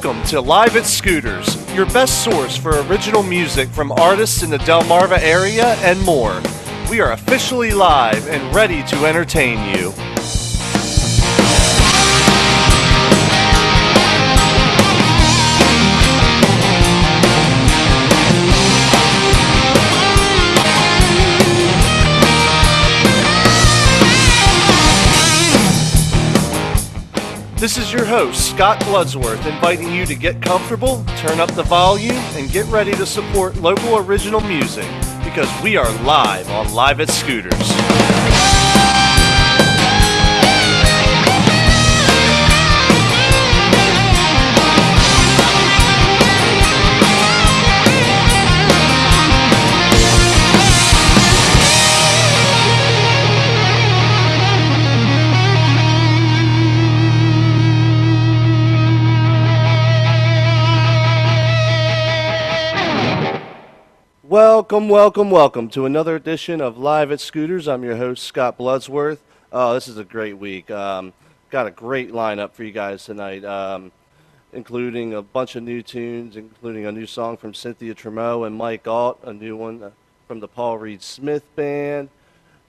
Welcome to Live at Scooters, your best source for original music from artists in the Delmarva area and more. We are officially live and ready to entertain you. This is your host, Scott Bloodsworth, inviting you to get comfortable, turn up the volume, and get ready to support local original music, because we are live on Live at Scooters. Welcome to another edition of Live at Scooters. I'm your host, Scott Bloodsworth. Oh, this is a great week. Got a great lineup for you guys tonight, including a bunch of new tunes, including a new song from Cynthia Tremeau and Mike Alt, a new one from the Paul Reed Smith Band,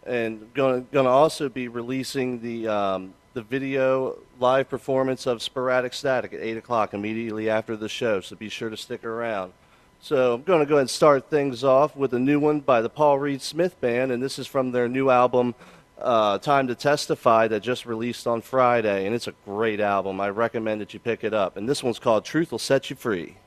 and gonna also be releasing the video live performance of Sporadic Static at 8 o'clock immediately after the show, so be sure to stick around. So I'm going to go ahead and start things off with a new one by the Paul Reed Smith Band, and this is from their new album, Time to Testify, that just released on Friday, and it's a great album. I recommend that you pick it up. And this one's called Truth Will Set You Free.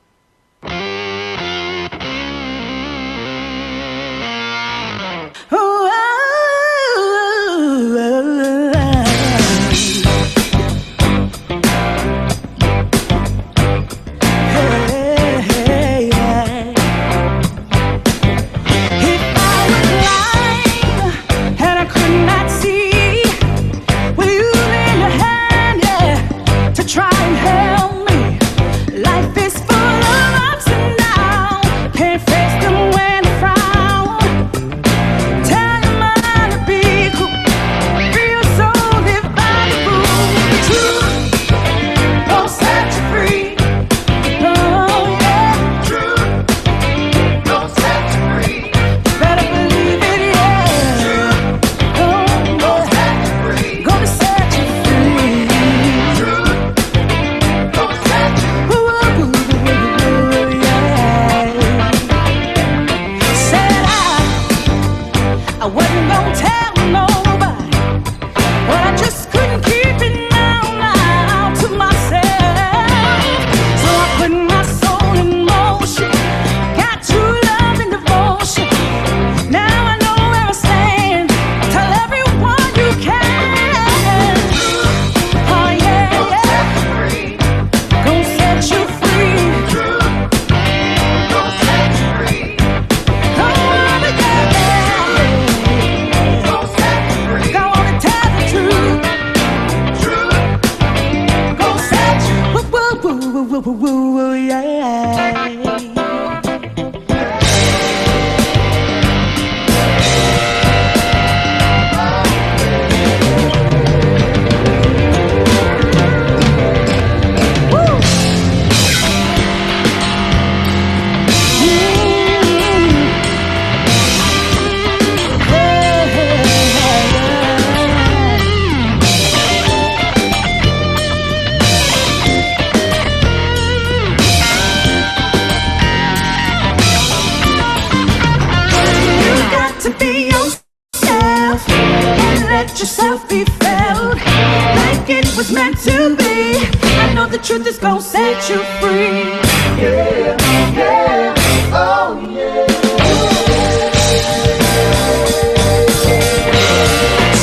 Yourself be felt like it was meant to be. I know the truth is gonna set you free. Yeah, yeah, oh yeah.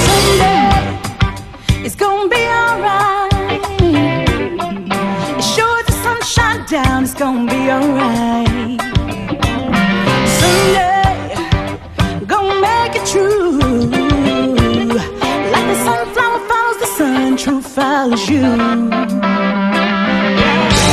Someday it's gonna be alright. As sure as the sun shines down, it's gonna be alright. Someday gonna make it true. The sunflower follows the sun, truth follows you. Yeah.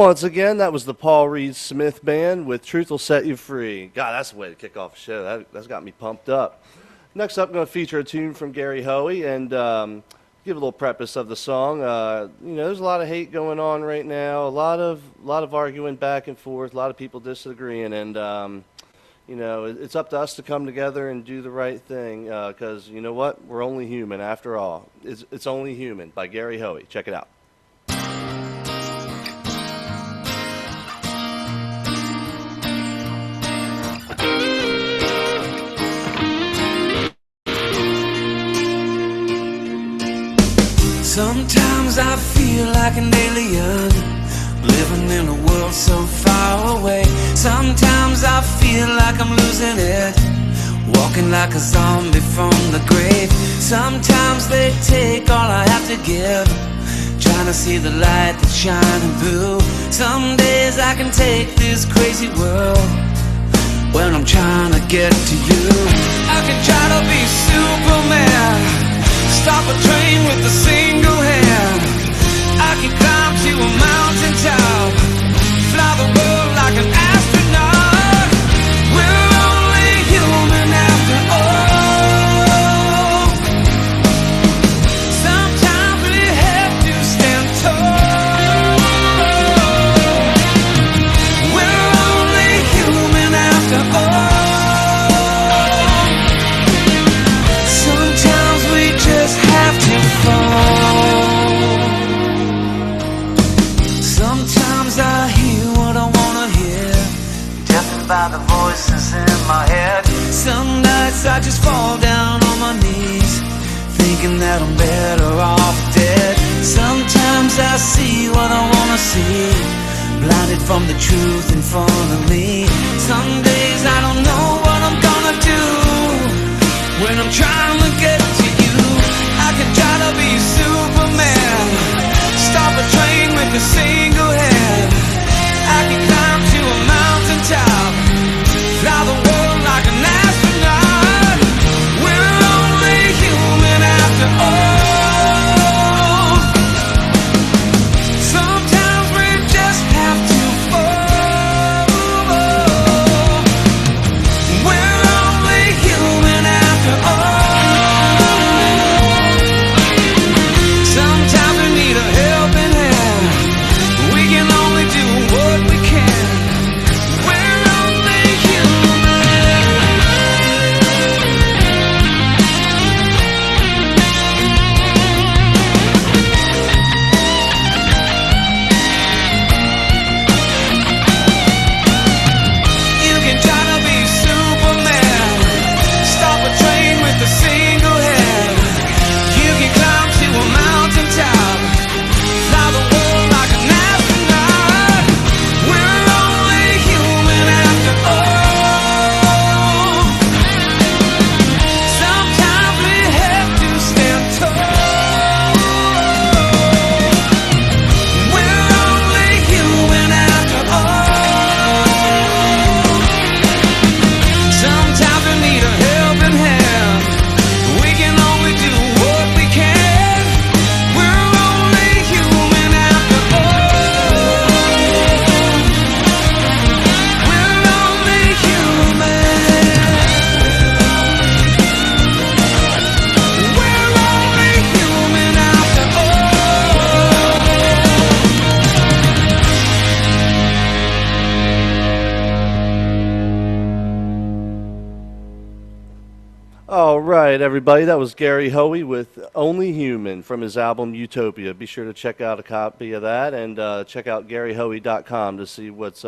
once again, that was the Paul Reed Smith Band with Truth Will Set You Free. God, that's the way to kick off a show. That's got me pumped up. Next up, I'm going to feature a tune from Gary Hoey and give a little preface of the song. There's a lot of hate going on right now, a lot of arguing back and forth, a lot of people disagreeing, and it's up to us to come together and do the right thing because you know what? We're only human after all. It's Only Human by Gary Hoey. Check it out. Sometimes I feel like an alien, living in a world so far away. Sometimes I feel like I'm losing it, walking like a zombie from the grave. Sometimes they take all I have to give, trying to see the light that's shining through. Some days I can take this crazy world when I'm trying to get to you. I can try to be Superman, stop a train with a single hand. I can climb to a mountain top, fly the world like an astronaut. We're only human after all. Sometimes we have to stand tall. We're only human after all. Sometimes we just have to fall. Sometimes I hear what I wanna hear, deafened by the voices in my head. Some nights I just fall down on my knees, thinking that I'm better off dead. Sometimes I see what I wanna see, blinded from the truth in front of me. Some days I don't know what I'm gonna do when I'm trying to get to you. I can try to be Superman, stop a train with a single hand. I can climb to a mountain top, fly the world like an astronaut. We're only human after all. Sometimes we just have to fall. We're only human after all. Sometimes we need a helping hand, we can only do what we can. We're only human. You can try to be Superman, stop a train with a single hand. You can climb to a mountain top, fly the world like an astronaut. We're only human after all. Sometimes we have to stand tall. We're only human after all. Sometimes we need a helping hand, we can only do what we can. We're only human after all. We're only human. We're only human after All right, everybody, that was Gary Hoey with Only Human from his album Utopia. Be sure to check out a copy of that and check out GaryHoey.com to see what's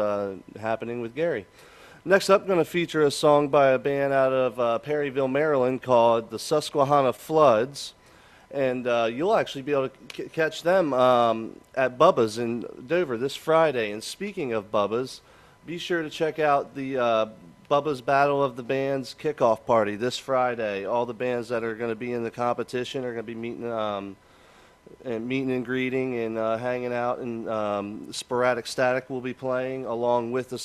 happening with Gary. Next up, I'm going to feature a song by a band out of Perryville, Maryland called the Susquehanna Floods. And you'll actually be able to catch them at Bubba's in Dover this Friday. And speaking of Bubba's, be sure to check out the Bubba's Battle of the Bands kickoff party this Friday. All the bands that are going to be in the competition are going to be meeting and greeting and hanging out. And Sporadic Static will be playing along with the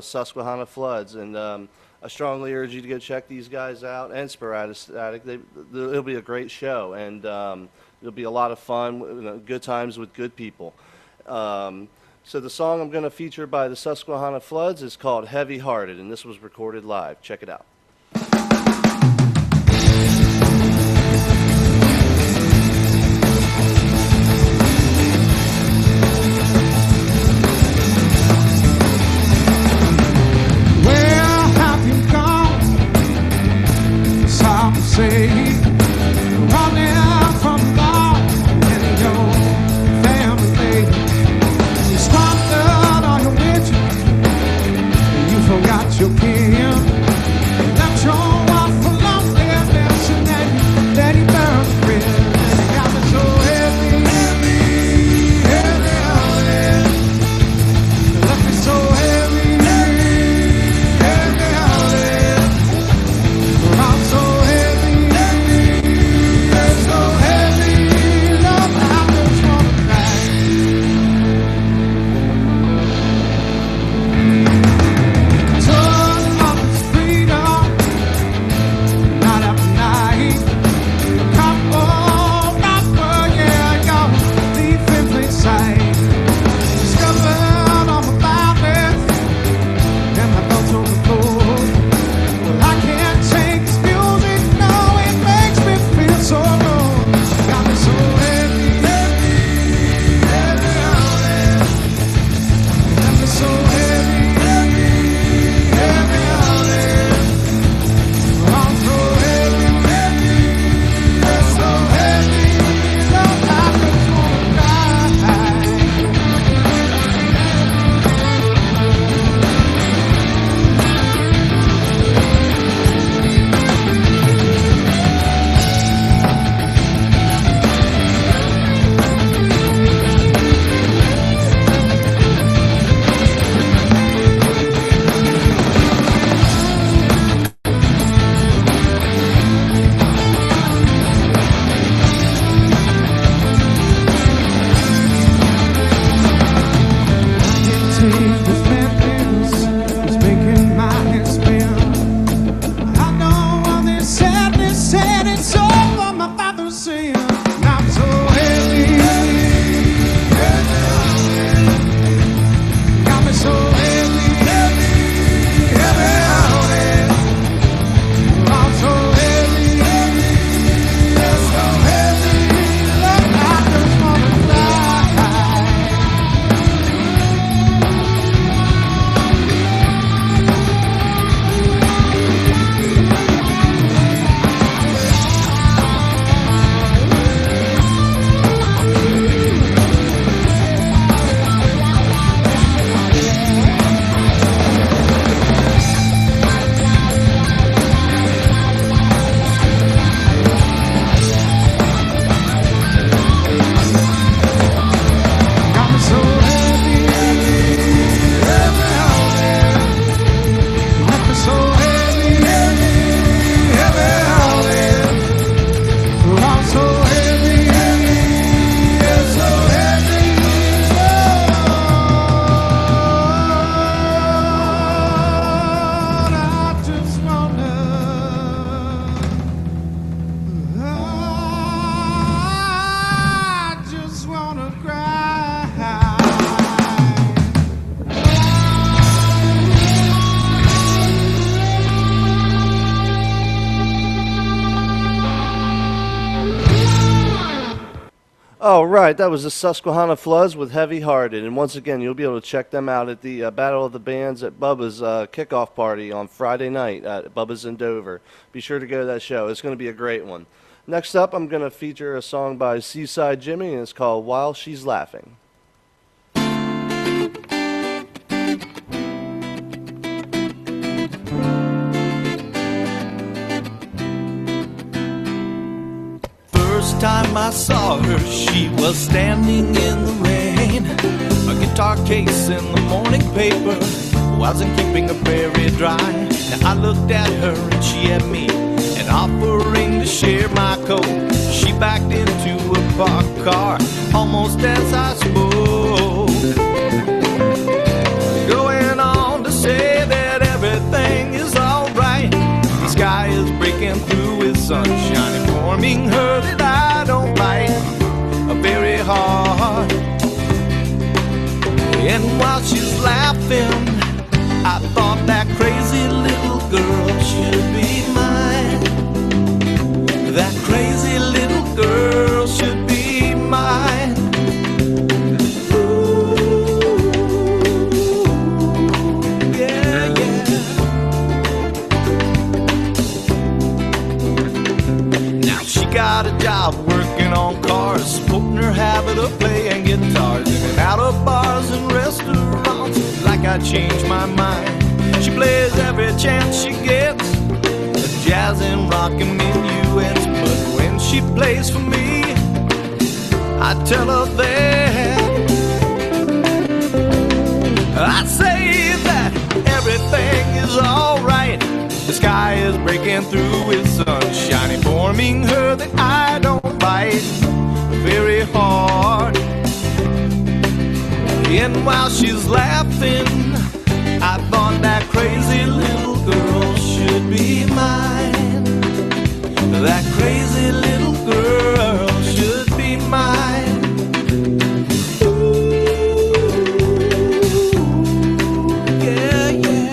Susquehanna Floods. And I strongly urge you to go check these guys out and Sporadic Static. It'll be a great show, and it'll be a lot of fun, good times with good people. So the song I'm going to feature by the Susquehanna Floods is called Heavy Hearted, and this was recorded live. Check it out. Where have you gone? Some say running from God and your family. You squandered all your riches, you forgot your king. You left your wife for loneliness, and then you let him burn the bridge. And it got me so heavy, heavy, heavy, heavy. You left me so heavy, heavy, heavy, heavy. I'm so heavy, heavy, so heavy. Love, I just wanna cry. Turn up this freedom, night after night. Copper, yeah, y'all leave in plain sight. Discovered all my boundaries, and my thoughts on the floor. Well, I can't take this music, no, it makes me feel so low. Got me so heavy, heavy, heavy, heavy. Got me so heavy, heavy, heavy, heavy. I'm so heavy, heavy, so heavy. Love, I just wanna die. All right, that was the Susquehanna Floods with Heavy Hearted. And once again, you'll be able to check them out at the Battle of the Bands at Bubba's kickoff party on Friday night at Bubba's in Dover. Be sure to go to that show. It's going to be a great one. Next up, I'm going to feature a song by Seaside Jimmy, and it's called While She's Laughing. First time I saw her, she was standing in the rain. A guitar case in the morning paper wasn't keeping her very dry. Now I looked at her and she at me, and offering to share my coat. She backed into a parked car almost as I spoke, going on to say that everything is alright. The sky is breaking through with sunshine, informing her that I don't bite very hard. And laughing. I thought that crazy little girl should be mine. That crazy little girl should be mine. Ooh, yeah, yeah. Now she got a job working on cars, supporting her habit of playing guitars, in and out of bars and restaurants. Like I changed my mind. She plays every chance she gets, jazz and rock and minuets. But when she plays for me, I tell her that I say that everything is alright. The sky is breaking through with sunshine, informing her that I don't bite very hard. And while she's laughing, I thought that crazy little girl should be mine. That crazy little girl should be mine. Ooh, yeah, yeah.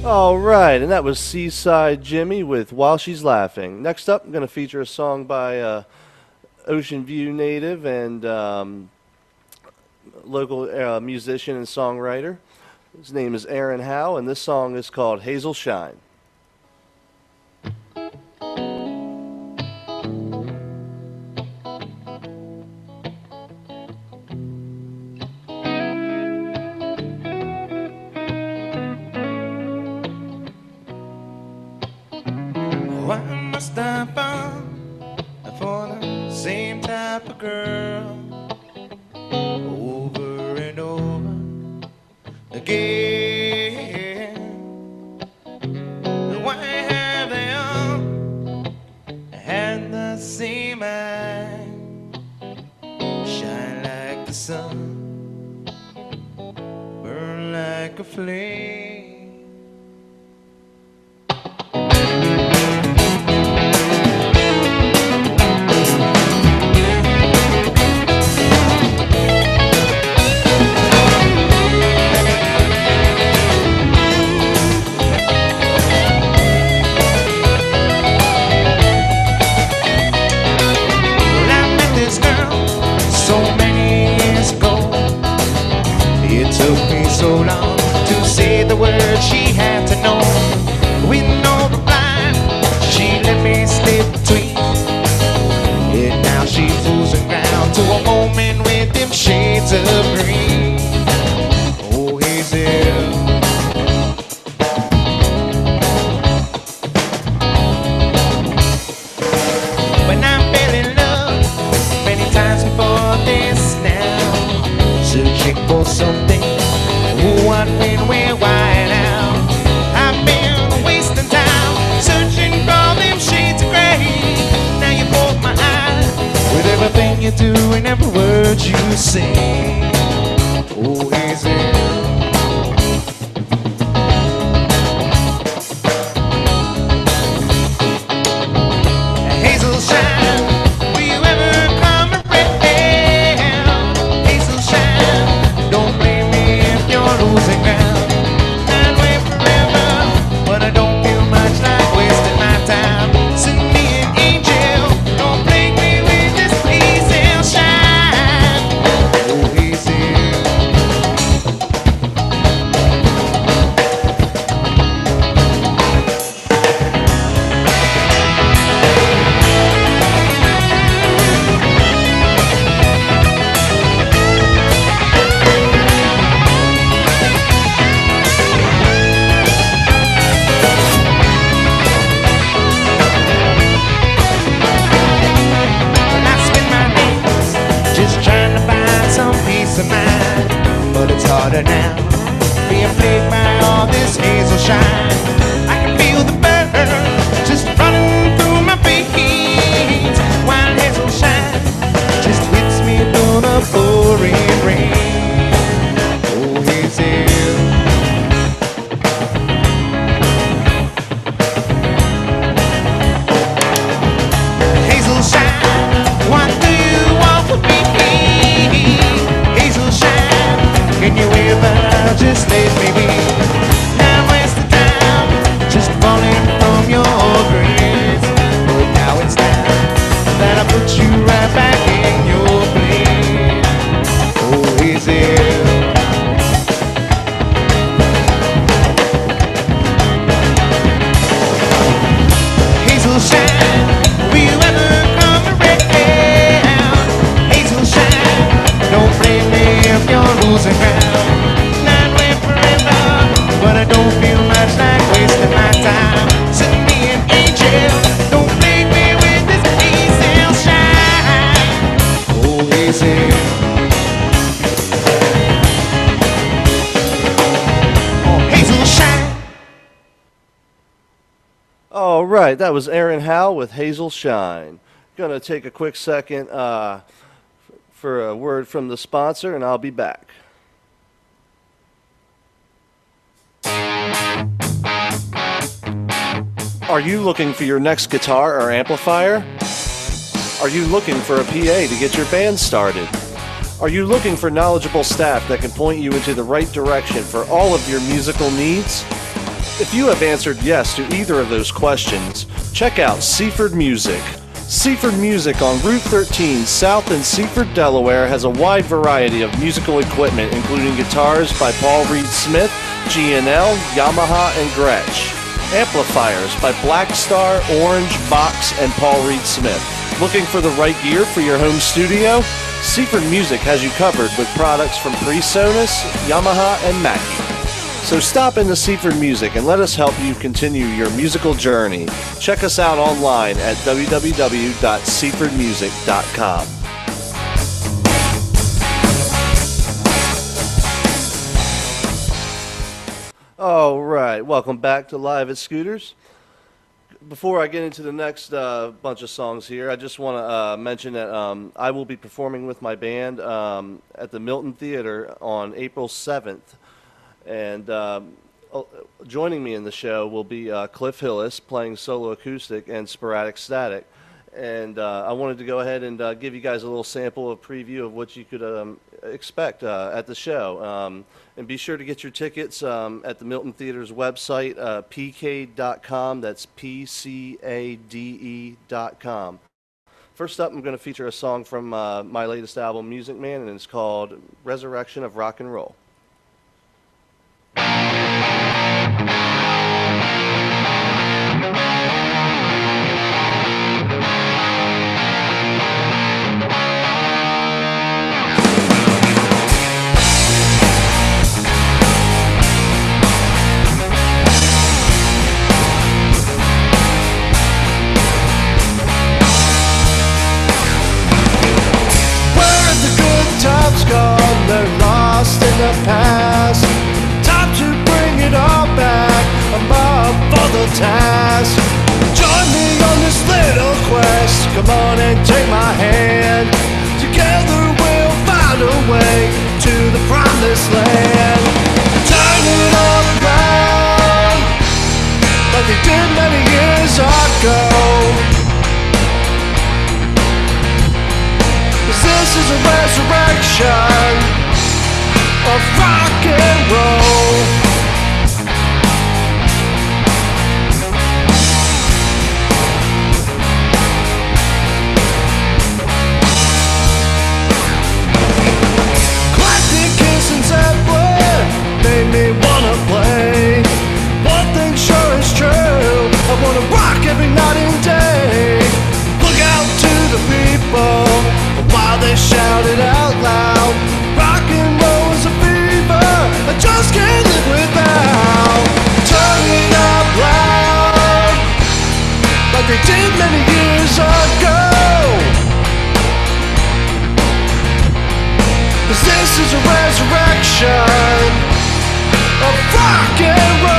All right, and that was Seaside Jimmy with While She's Laughing. Next up, I'm going to feature a song by Ocean View native and local musician and songwriter. His name is Aaron Howe, and this song is called Hazel Shine. Why must I fall for the same type of girl over and over again? Why have they all had the same eye, shine like the sun, burn like a flame? So long to say the words she had to know. With no reply, she let me slip between. And now she fools around to a moment with them shades of green. Oh, Hazel. When I fell in love many times before this now, searching for something. What when we're wide out? I've been wasting time searching for them shades of gray. Now you broke my eye with everything you do and every word you say. Oh, Hazel. Hazel shine, will you ever come around? Hazel shine, don't blame me if you're losing ground. I'd wait forever, but I don't feel much like wasting my time. Send me harder now. Being plagued by all this hazel shine. I can feel the burn just running through my veins. While hazel shine just hits me through the pouring rain. Oh, hazel. Hazel shine, what do you want with me? Hazel shine, can you ever just let me be? Now waste the time, just falling from your grace. But now it's time that I put you right back in your place. Oh, Hazel. Hazel shine, will you ever come around? Hazel shine, don't blame me if you're losing ground. Not wait forever, but I don't feel much like wasting my time. Send me an angel, don't blame me with this hazel shine. Oh, hazel. Oh, hazel shine. All right, that was Aaron Howe with Hazel Shine. Gonna take a quick second for a word from the sponsor, and I'll be back. Are you looking for your next guitar or amplifier? Are you looking for a PA to get your band started? Are you looking for knowledgeable staff that can point you into the right direction for all of your musical needs? If you have answered yes to either of those questions, check out Seaford Music. Seaford Music on Route 13 South in Seaford, Delaware has a wide variety of musical equipment including guitars by Paul Reed Smith, G&L, Yamaha, and Gretsch. Amplifiers by Blackstar, Orange, Box, and Paul Reed Smith. Looking for the right gear for your home studio? Seaford Music has you covered with products from PreSonus, Yamaha, and Mackie. So stop into Seaford Music and let us help you continue your musical journey. Check us out online at www.seafordmusic.com. All right, welcome back to Live at Scooters. Before I get into the next bunch of songs here, I just want to mention that I will be performing with my band at the Milton Theater on April 7th. And joining me in the show will be Cliff Hillis playing solo acoustic and sporadic static. And I wanted to go ahead and give you guys a little sample of preview of what you could expect at the show. And be sure to get your tickets at the Milton Theater's website, pcade.com. That's PCADE.com. First up, I'm going to feature a song from my latest album, Music Man, and it's called Resurrection of Rock and Roll. Gone, they're lost in the past. Time to bring it all back. I'm up for the task. Join me on this little quest. Come on and take my hand. Together we'll find a way to the promised land. Turn it all around like they did many years ago. This is a resurrection of rock and roll. Classic Kiss and Zeppelin made me wanna play. One thing sure is true, I wanna rock every night and day. Look out to the people while they shout it out loud. Rock and roll is a fever I just can't live without. Turn it up loud like they did many years ago. 'Cause this is a resurrection of rock and roll.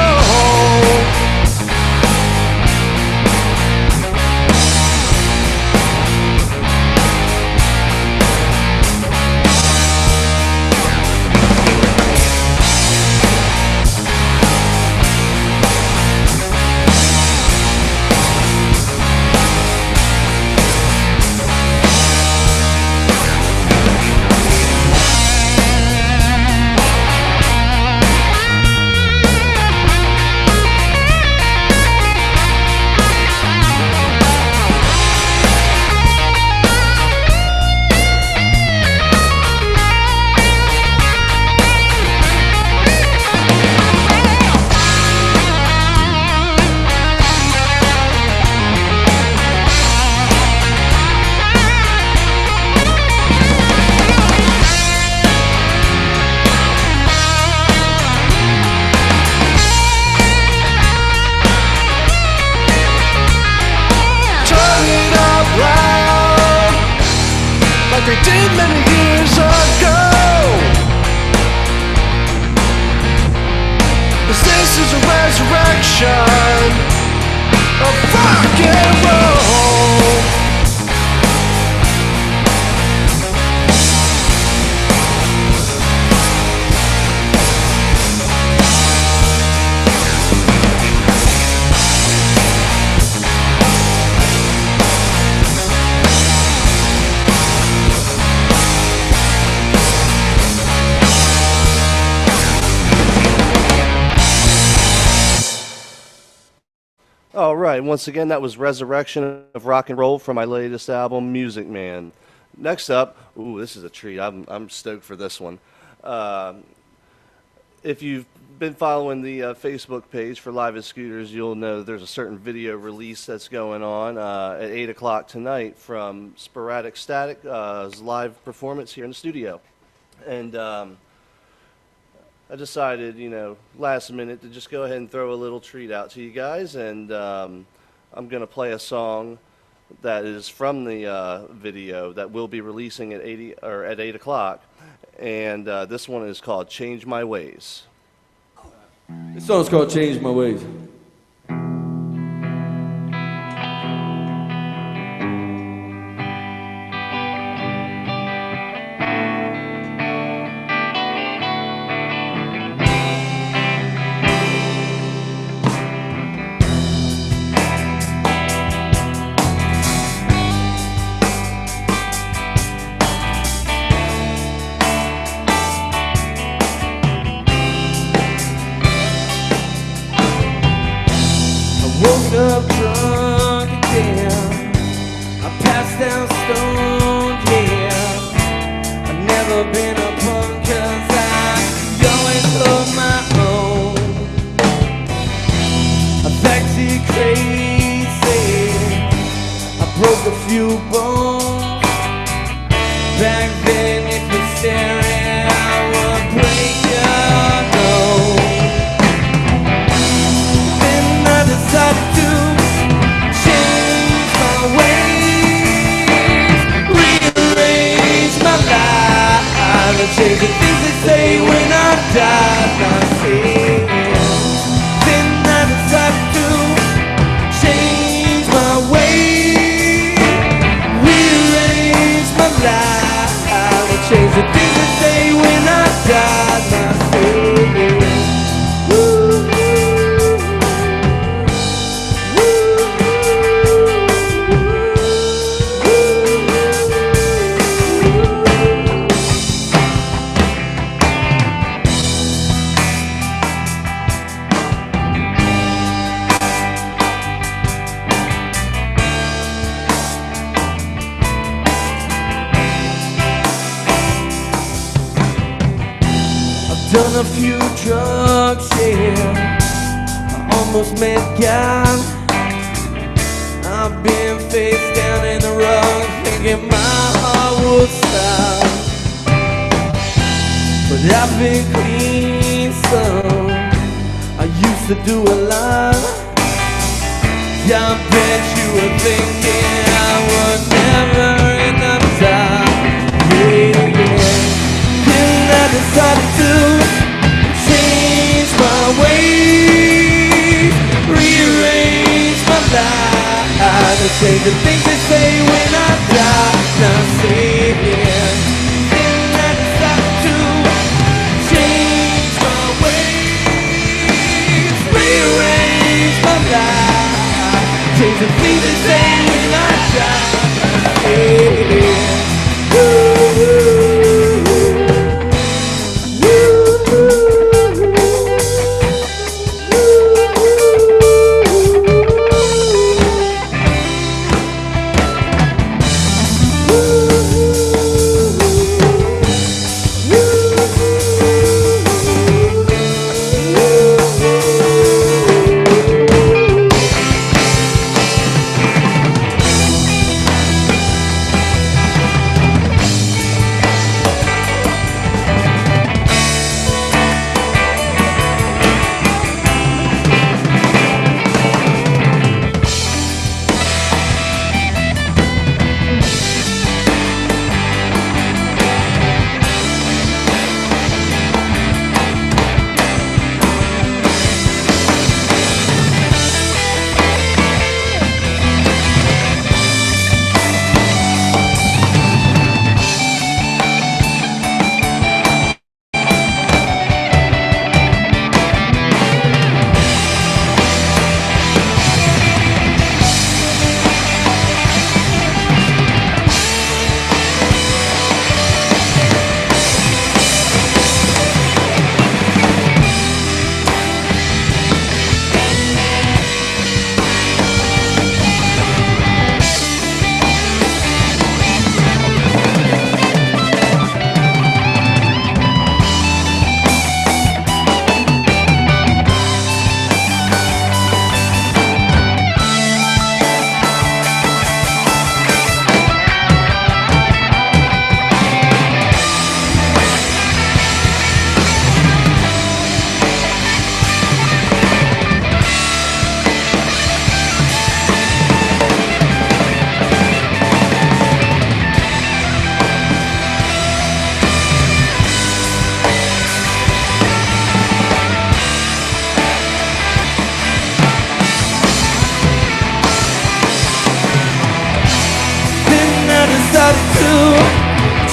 Like they did many years ago. 'Cause this is a resurrection of rock and roll. All right, once again, that was Resurrection of Rock and Roll from my latest album, Music Man. Next up, ooh, this is a treat. I'm stoked for this one. If you've been following the Facebook page for Live at Scooters, you'll know there's a certain video release that's going on at 8 o'clock tonight from Sporadic Static's live performance here in the studio. And I decided, last minute to just go ahead and throw a little treat out to you guys, and I'm going to play a song that is from the video that we'll be releasing at 8 o'clock, and this one is called "Change My Ways." This song's called "Change My Ways." Woke up drunk again. I passed down stoned, yeah. I've never been a punk 'cause I always hold my own. I'm sexy crazy. I broke a few bones. Back then if you're staring I would break your nose. Decided to change my ways, rearrange my life, and change the things they say when I die. I say, then I decided to change my ways, rearrange my life, and change the things they say when I die. I say, woo. Done a few drugs, yeah. I almost met God. I've been face down in the rug, thinking my heart would stop. But I've been clean, so I used to do a lot. I bet you were thinking I would never end up top. Yeah, yeah. Then I decided to change change the things they say when I die. Not saying. Then I decided to change my ways, rearrange my life, change the things they say when I die.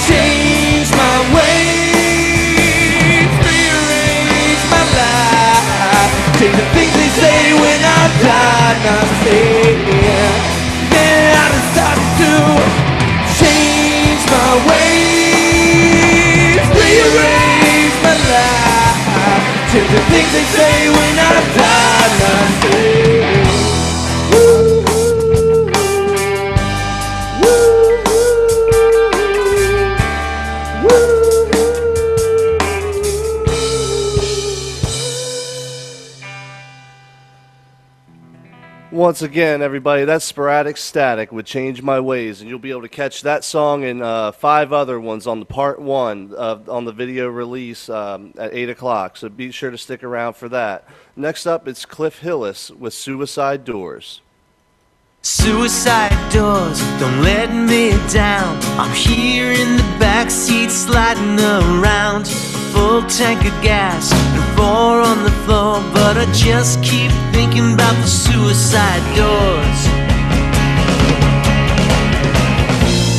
Change my ways, rearrange my life, change the things they say when I die. Not saying. Then I decided to change my ways, rearrange my life, change the things they say when I die. Not saying. Once again, everybody, that's Sporadic Static with Change My Ways, and you'll be able to catch that song and 5 other ones on the part 1 on the video release at 8 o'clock, so be sure to stick around for that. Next up, it's Cliff Hillis with Suicide Doors. Suicide doors, don't let me down. I'm here in the backseat sliding around. Full tank of gas and 4 on the floor, but I just keep thinking about the suicide doors.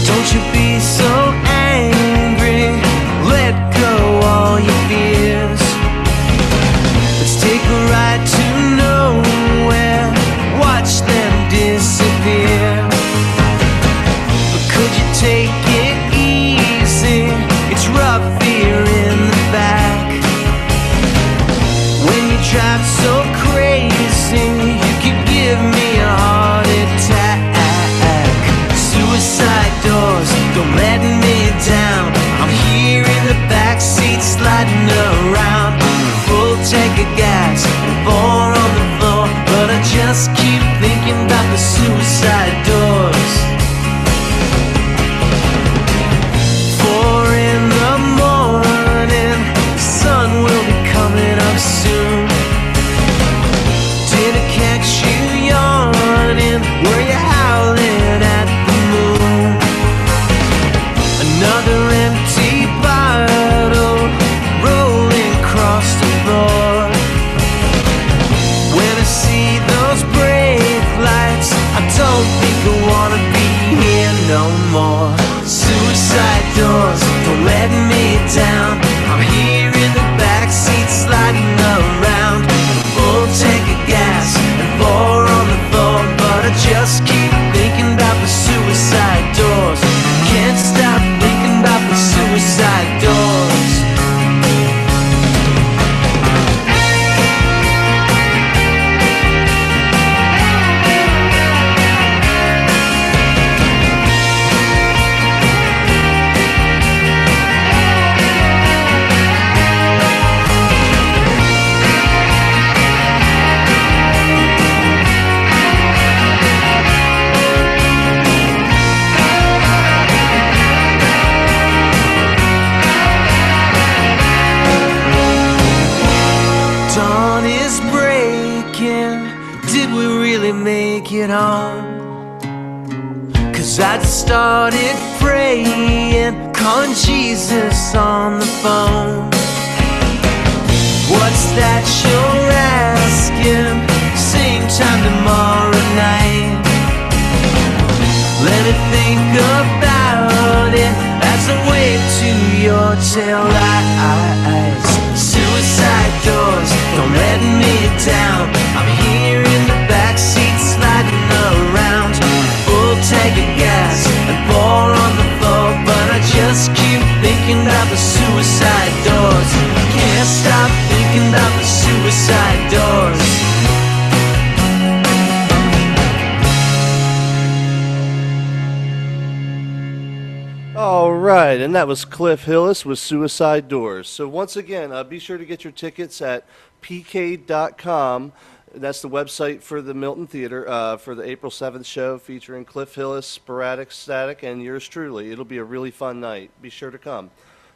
Don't you be so angry, let go all your fears. Let's take a ride to nowhere, watch them disappear. But could you take it easy? It's rough here in the back. When you drive so crazy, you could give me a heart attack. 'cause I'd started praying, calling Jesus on the phone. What's that you're asking? Same time tomorrow night. Let me think about it as I wave to your tail lights. Suicide doors, don't let me down. I'm here in the backseat sliding around. Full tank of gas and pour on the floor, but I just keep thinking about the suicide doors. Can't stop thinking about the suicide doors. All right, and that was Cliff Hillis with Suicide Doors. So once again, be sure to get your tickets at pk.com. That's the website for the Milton Theater for the April 7th show featuring Cliff Hillis, Sporadic Static, and yours truly. It'll be a really fun night. Be sure to come.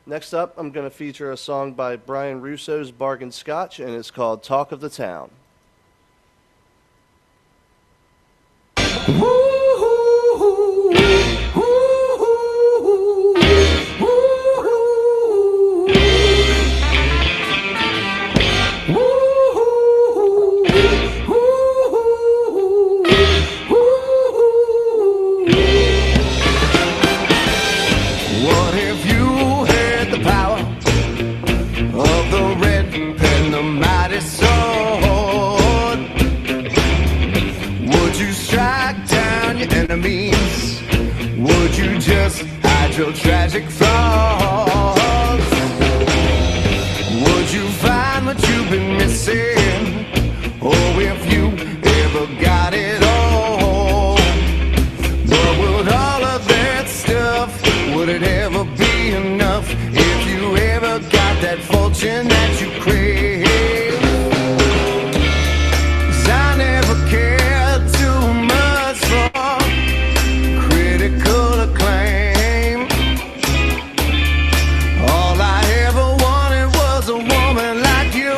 Next up, I'm going to feature a song by Brian Russo's Bargain Scotch, and it's called Talk of the Town. What if you had the power of the red pen, the mighty sword? Would you strike down your enemies? Would you just hide your tragic flaws? Would you find what you've been missing? Oh, if you ever got it all. But would all of that stuff, would it ever be enough if you ever got that fortune that you crave? 'Cause I never cared too much for critical acclaim. All I ever wanted was a woman like you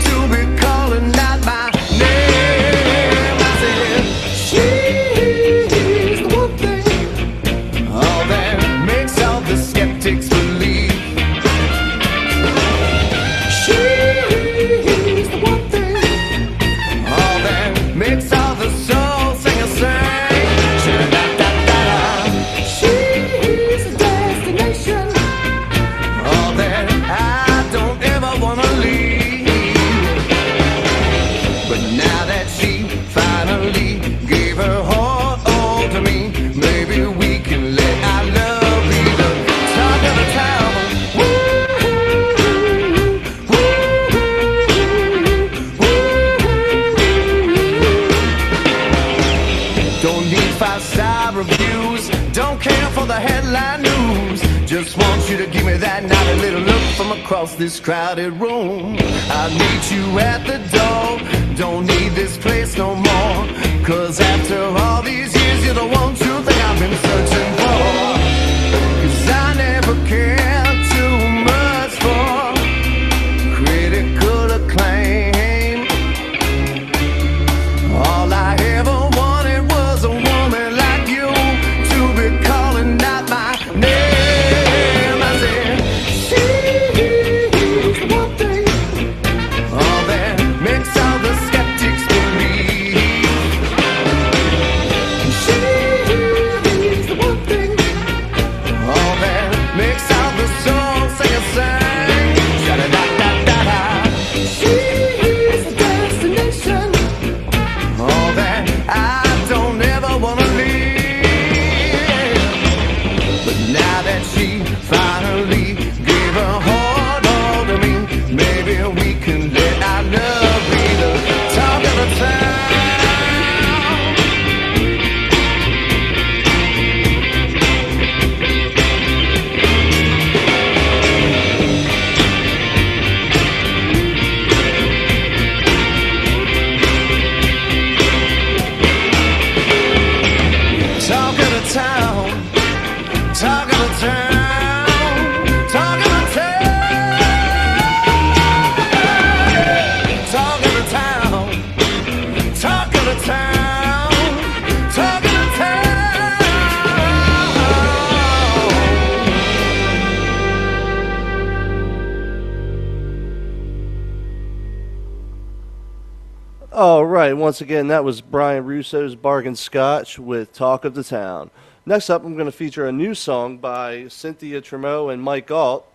to be calling out my name. I said, she's the one thing, all that makes all the skeptics believe. She's the one thing, all that makes all the soul singers sing. Sha-da-da-da-da. She's the destination, all that I don't ever wanna leave. But now that she finally gave her heart all to me, maybe we can let our love be the talk of the town. Don't need 5-star reviews, don't care for the headline news. Just want you to give me that naughty little look from across this crowded room. I meet you at the door, don't need this place no more. 'Cause after all these years, you're the one true thing I've been searching for. 'Cause I never cared too much for critical acclaim. All I ever wanted was a woman like you to be calling out my name. I said, she's the one thing, all that makes all the skeptics believe. She's All right, once again, that was Brian Russo's Bargain Scotch with Talk of the Town. Next up, I'm going to feature a new song by Cynthia Tremeau and Mike Galt.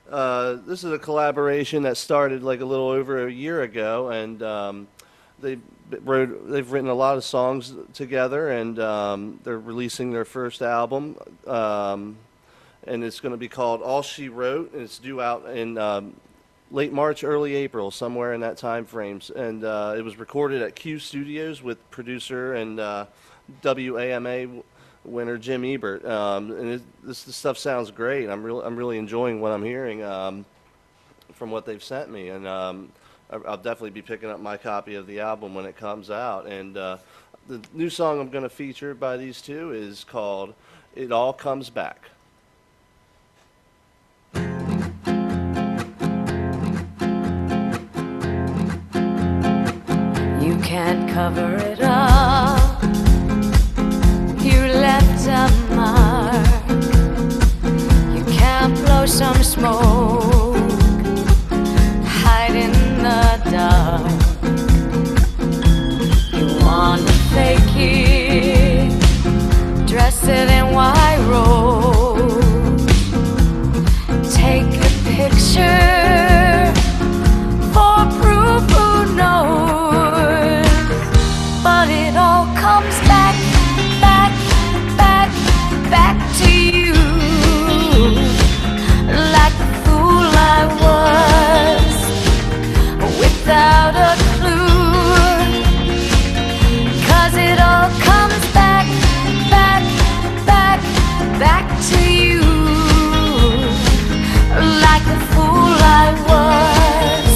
This is a collaboration that started like a little over a year ago, and they've written a lot of songs together, and they're releasing their first album, and it's going to be called All She Wrote, and it's due out in late March, early April, somewhere in that time frames. And it was recorded at Q Studios with producer and WAMA winner Jim Ebert. And this stuff sounds great. I'm really enjoying what I'm hearing from what they've sent me. And I'll definitely be picking up my copy of the album when it comes out. And the new song I'm going to feature by these two is called It All Comes Back. You can't cover it up. You left a mark. You can't blow some smoke. Hide in the dark. You wanna fake it. Dress it in white robes. Take a picture for proof. Who knows? But it all comes back, back, back, back to you. Like the fool I was, without a clue. 'Cause it all comes back, back, back, back to you. Like the fool I was,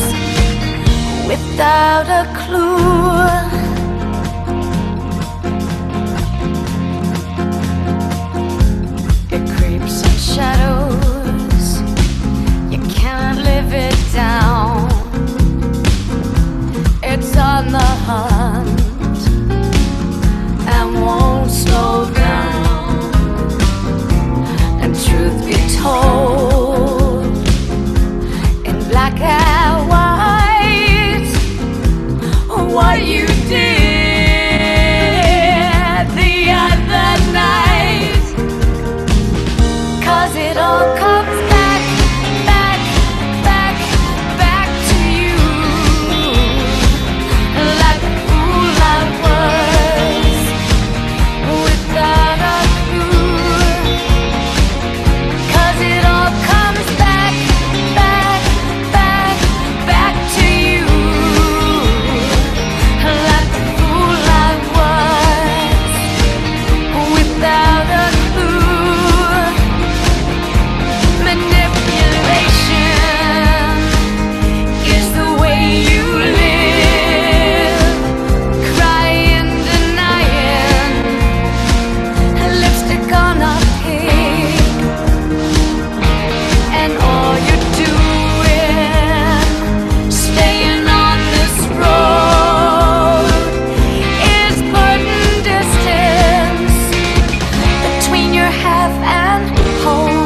without a clue. It creeps in shadows. You can't live it down. It's on the hunt and won't slow down. And truth be told, in black and white, what you did the other night. 'Cause it all comes back, back, back, back to you. Like the fool I was, without a clue. 'Cause it all comes back, back, back, back to you. Like the fool I was, without a clue. Manipulation is the way you live. Crying, denying, lipstick on a pig. And all you're doing, staying on this road, is putting distance between your half and whole.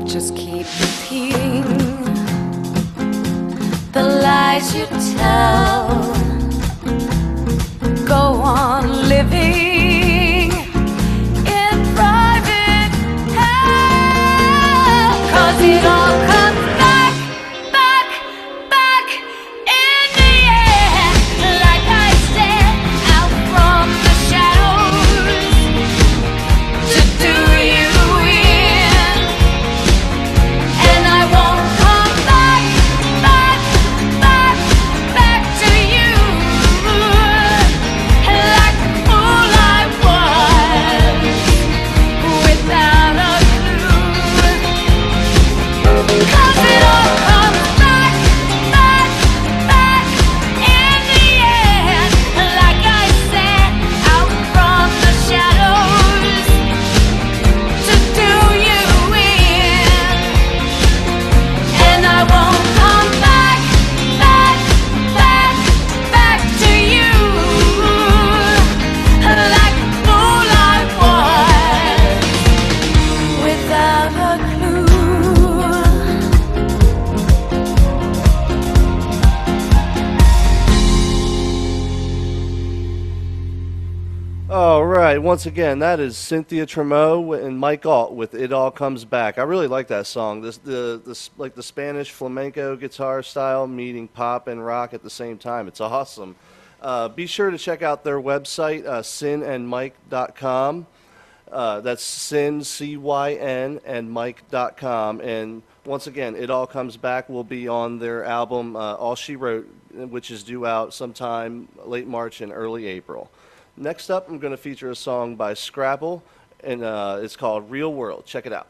Just keep repeating the lies you tell. Go on living in private hell. 'Cause it all comes back, back, back in the end. Like I said, out from the shadows to do you in. And I won't come back, back, back, back to you. Like the fool I once again, that is Cynthia Tremeau and Mike Alt with "It All Comes Back." I really like that song. Like the Spanish flamenco guitar style meeting pop and rock at the same time. It's awesome. Be sure to check out their website, synandmike.com. That's Sin, C-Y-N, and Mike.com. And once again, "It All Comes Back" will be on their album, All She Wrote, which is due out sometime late March and early April. Next up, I'm going to feature a song by Scrabble, and it's called "Real World." Check it out.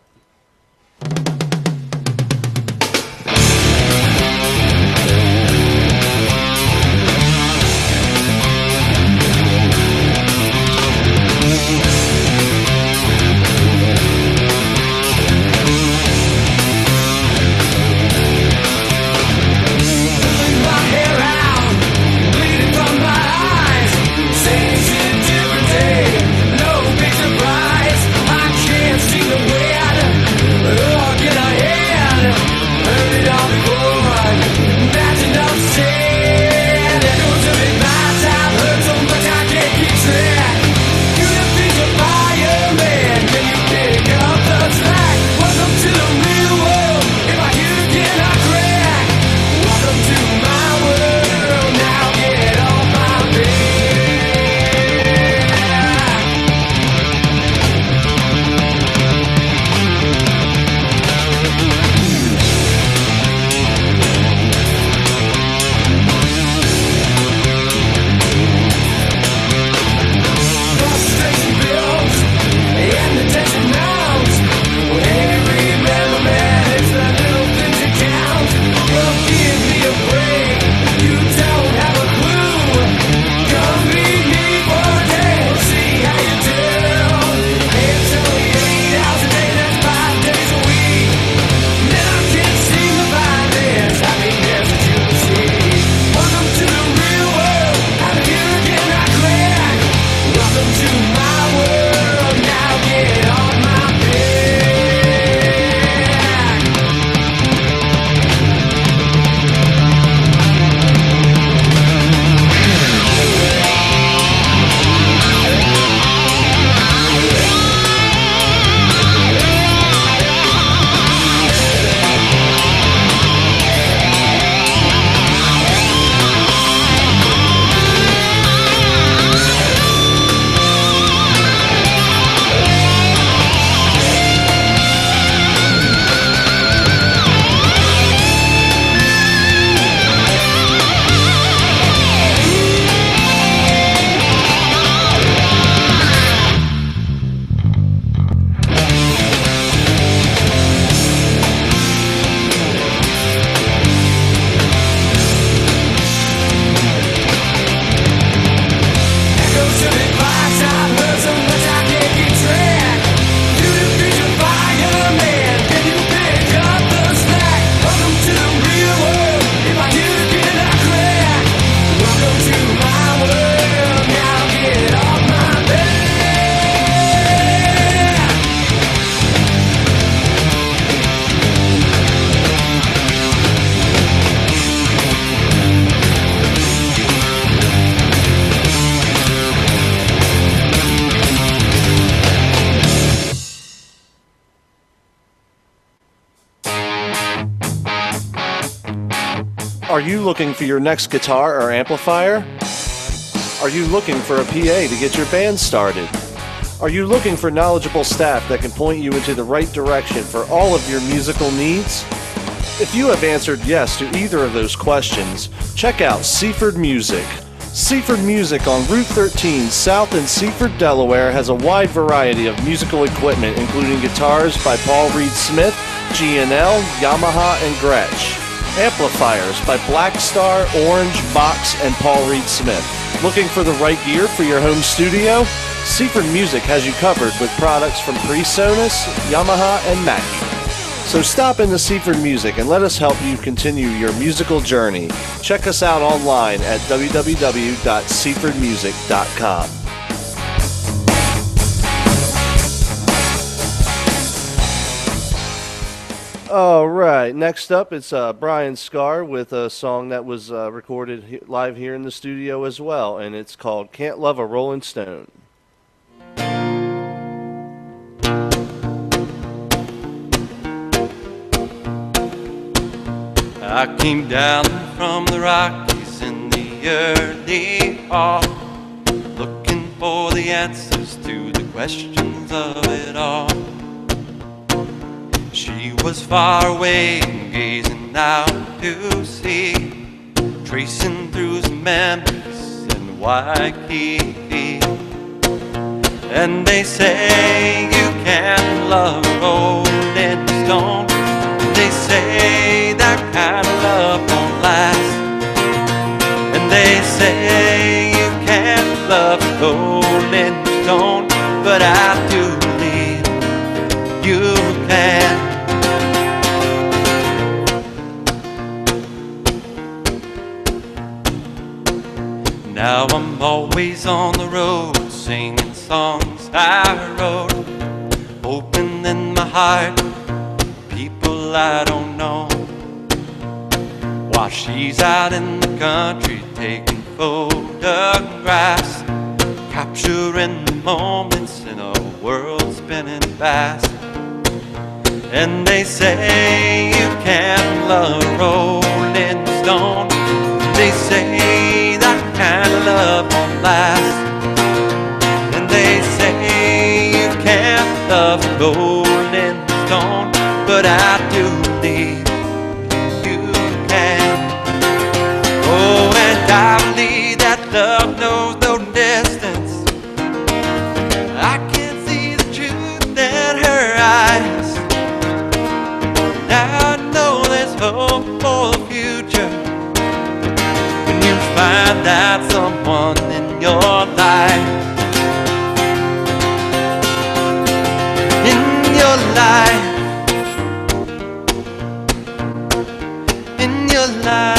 Are you looking for your next guitar or amplifier? Are you looking for a PA to get your band started? Are you looking for knowledgeable staff that can point you into the right direction for all of your musical needs? If you have answered yes to either of those questions, check out Seaford Music. Seaford Music on Route 13 South in Seaford, Delaware has a wide variety of musical equipment including guitars by Paul Reed Smith, G&L, Yamaha, and Gretsch. Amplifiers by Blackstar, Orange, Vox, and Paul Reed Smith. Looking for the right gear for your home studio? Seaford Music has you covered with products from PreSonus, Yamaha, and Mackie. So stop into Seaford Music and let us help you continue your musical journey. Check us out online at www.seafordmusic.com. All right, next up it's Brian Scarr with a song that was recorded live here in the studio as well, and it's called Can't Love a Rolling Stone. I came down from the Rockies in the early fall, looking for the answers to the questions of it all. She was far away and gazing out to sea, tracing through some memories in Waikiki. And they say you can't love a rolling stone. They say that kind of love won't last. And they say you can't love a rolling stone, but I do believe you can. Now I'm always on the road, singing songs I wrote, hoping in my heart people I don't know, while she's out in the country taking photographs, capturing the moments in a world spinning fast. And they say you can't love a rolling stone. They say that kind of love won't last. And they say you can't love a rolling stone, but I do believe you can. Oh, and I believe that love knows no distance. I can see the truth in her eyes. Now I know there's hope for the future when you find that someone in your life. In your life. In your life.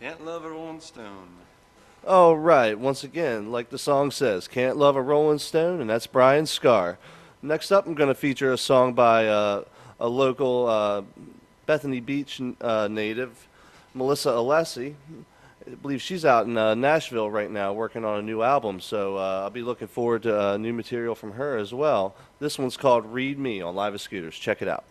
Can't love a rolling stone. All right, once again, like the song says, can't love a rolling stone, and that's Brian Scarr. Next up, I'm going to feature a song by a local Bethany Beach native, Melissa Alessi. I believe she's out in Nashville right now working on a new album, so I'll be looking forward to new material from her as well. This one's called Read Me on Live at Scooters. Check it out.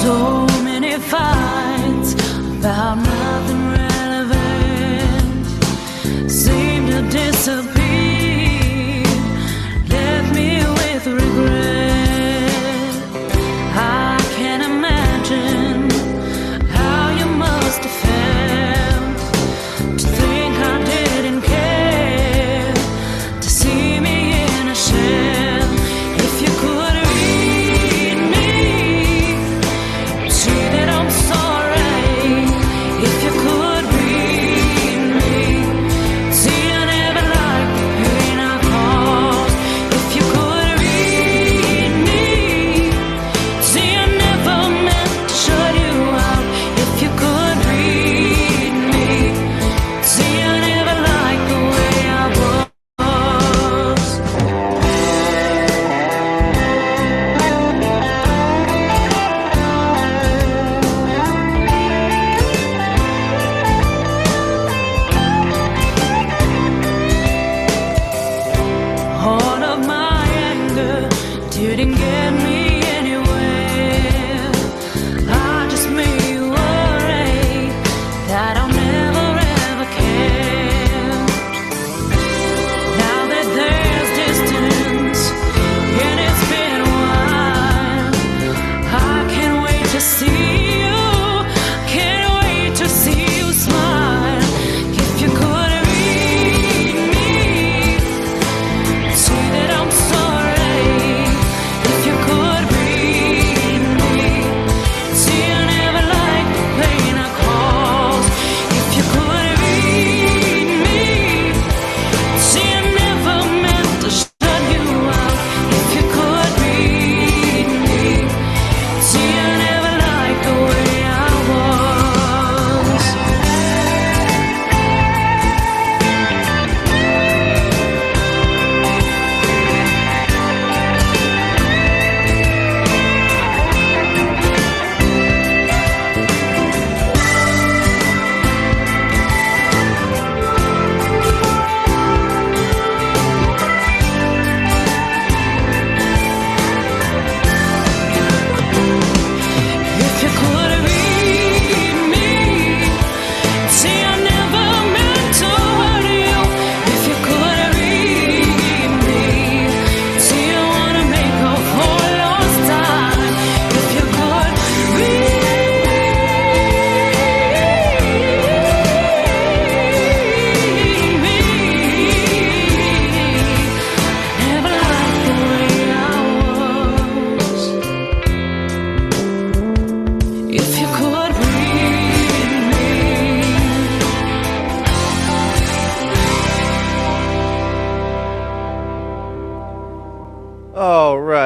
So many fights about nothing relevant seem to disappear, left me with regret. I can't imagine how you must have felt to think I didn't care, to see me in a shell. If you could read me, see that I'm sorry. If you could read me, see I never liked the pain I caused. If you could read me, see I never meant to shut you out. If you could read me, see I never liked the way I was. All of my anger didn't get me anywhere. I just made you worry that I'll never ever care. Now that there's distance and it's been a while, I can't wait to see you, can't wait to see you smile. If you could read me, see that I'm sorry. If you could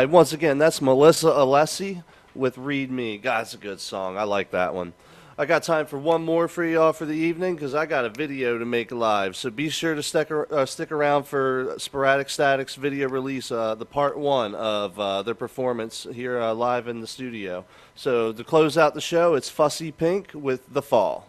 right, once again, that's Melissa Alessi with Read Me. God, it's a good song. I like that one. I got time for one more for y'all for the evening because I got a video to make live. So be sure to stick around for Sporadic Static's video release, the part one of their performance here live in the studio. So to close out the show, it's Fussy Pink with The Fall.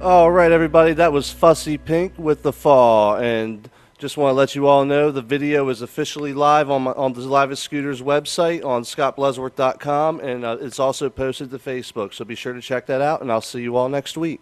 All right, everybody, that was Fussy Pink with The Fall, and just want to let you all know the video is officially live on the Live at Scooters website on scottbloodsworth.com, and it's also posted to Facebook, so be sure to check that out, and I'll see you all next week.